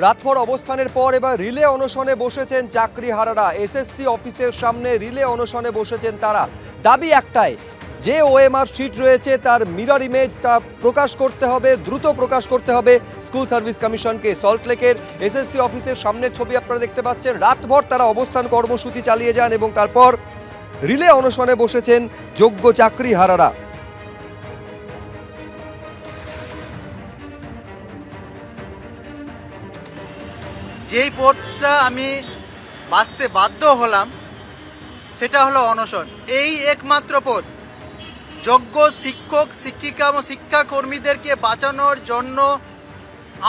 রাতভর অবস্থানের পর এবার রিলে অনশনে বসেছেন চাকরিহারারা। এসএসসি অফিসের সামনে রিলে অনশনে বসেছেন তারা। দাবি একটাই, যে ওএমআর শিট রয়েছে তার মিরর ইমেজ তা প্রকাশ করতে হবে, দ্রুত প্রকাশ করতে হবে স্কুল সার্ভিস কমিশনকে। সল্টলেকের এসএসসি অফিসের সামনের ছবি আপনারা দেখতে পাচ্ছেন। রাতভর তারা অবস্থান কর্মসূচি চালিয়ে যান এবং তারপর রিলে অনশনে বসেছেন যোগ্য চাকরিহারারা। যেই পথটা আমি বাঁচতে বাধ্য হলাম সেটা হলো অনশন। এই একমাত্র পথ যোগ্য শিক্ষক শিক্ষিকা এবং শিক্ষাকর্মীদেরকে বাঁচানোর জন্য।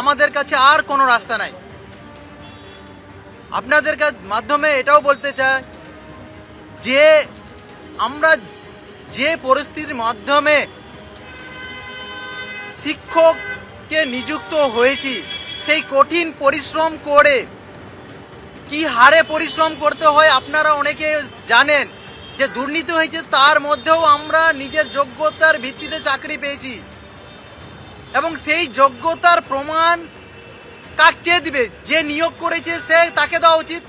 আমাদের কাছে আর কোনো রাস্তা নাই। আপনাদের মাধ্যমে এটাও বলতে চাই যে আমরা যে পরিস্থিতির মাধ্যমে শিক্ষককে নিযুক্ত হয়েছি, সেই কঠিন পরিশ্রম করে কি হারে পরিশ্রম করতে হয় আপনারা অনেকে জানেন। যে দুর্নীতি হয়েছে তার মধ্যেও আমরা নিজের যোগ্যতার ভিত্তিতে চাকরি পেয়েছি এবং সেই যোগ্যতার প্রমাণ কাকে দিবে? যে নিয়োগ করেছে সে তাকে দেওয়া উচিত।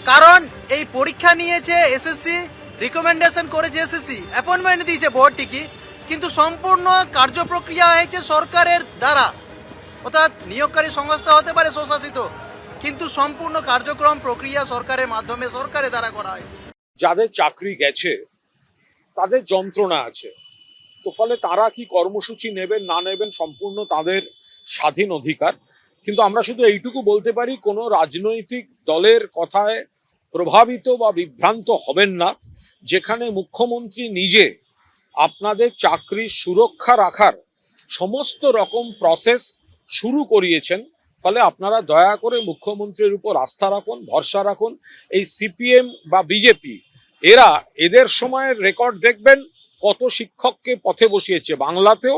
কারণ এই পরীক্ষা নিয়েছে এসএসসি, রিকমেন্ডেশন করেছে এসএসসি, অ্যাপয়েন্টমেন্ট দিয়েছে বোর্ড ঠিকই, কিন্তু সম্পূর্ণ কার্যপ্রক্রিয়া হয়েছে সরকারের দ্বারা। অর্থাৎ নিয়োগকারী সংস্থা হতে পারে স্বশাসিত, কিন্তু সম্পূর্ণ কার্যক্রম প্রক্রিয়া সরকারের মাধ্যমে সরকারের দ্বারা করা হয়েছে। যাদের চাকরি গেছে তাদের যন্ত্রণা আছে, তো ফলে তারা কি কর্মসূচি নেবেন না নেবেন সম্পূর্ণ তাদের স্বাধীন অধিকার। কিন্তু আমরা শুধু এইটুকু বলতে পারি, কোনো রাজনৈতিক দলের কথায় প্রভাবিত বা বিভ্রান্ত হবেন না। যেখানে মুখ্যমন্ত্রী নিজে আপনাদের চাকরির সুরক্ষা রাখার সমস্ত রকম প্রসেস শুরু করিয়েছেন, ফলে আপনারা দয়া করে মুখ্যমন্ত্রীর উপর আস্থা রাখুন, ভরসা রাখুন। এই সিপিএম বা বিজেপি এদের সময়ের রেকর্ড দেখবেন, কত শিক্ষককে পথে বসিয়েছে। বাংলাতেও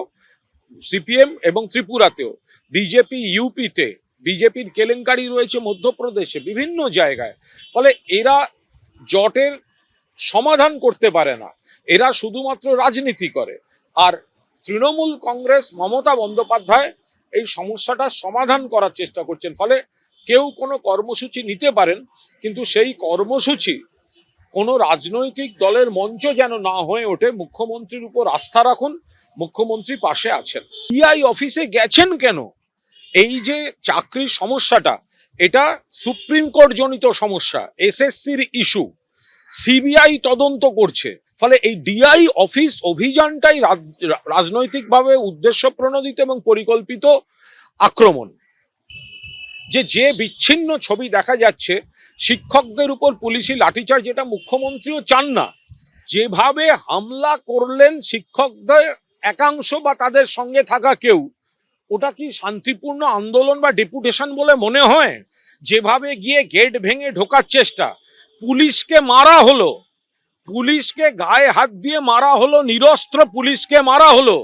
সিপিএম এবং ত্রিপুরাতেও, বিজেপি ইউপিতে, বিজেপির কেলেঙ্কারি রয়েছে মধ্যপ্রদেশে, বিভিন্ন জায়গায়। ফলে এরা জটের সমাধান করতে পারে না, এরা শুধুমাত্র রাজনীতি করে। আর তৃণমূল কংগ্রেস, মমতা বন্দ্যোপাধ্যায় এই সমস্যাটা সমাধান করার চেষ্টা করছেন। ফলে কেউ কোনো কর্মসূচি নিতে পারেন, কিন্তু সেই কর্মসূচি কোনো রাজনৈতিক দলের মঞ্চ যেন না হয়ে ওঠে। মুখ্যমন্ত্রীর উপর আস্থা রাখুন, মুখ্যমন্ত্রী পাশে আছেন। পিআই অফিসে গেছেন কেন? এই যে চাকরির সমস্যাটা, এটা সুপ্রিম কোর্ট জনিত সমস্যা, এসএসসির ইস্যু, সিবিআই তদন্ত করছে। ফলে এই ডিআই অফিস অভিযানটাই রাজনৈতিকভাবে উদ্দেশ্য প্রণোদিত এবং পরিকল্পিত আক্রমণ। যে বিচ্ছিন্ন ছবি দেখা যাচ্ছে, শিক্ষকদের উপর পুলিশি লাঠিচার্জ, যেটা মুখ্যমন্ত্রীও চান না। যেভাবে হামলা করলেন শিক্ষকদের একাংশ বা তাদের সঙ্গে থাকা কেউ, ওটা কি শান্তিপূর্ণ আন্দোলন বা ডেপুটেশন বলে মনে হয়? যেভাবে গিয়ে গেট ভেঙে ঢোকার চেষ্টা, পুলিশকে মারা হলো, পুলিশকে গায়ে হাত দিয়ে মারা হলো, নিরস্ত্র পুলিশকে মারা হলো।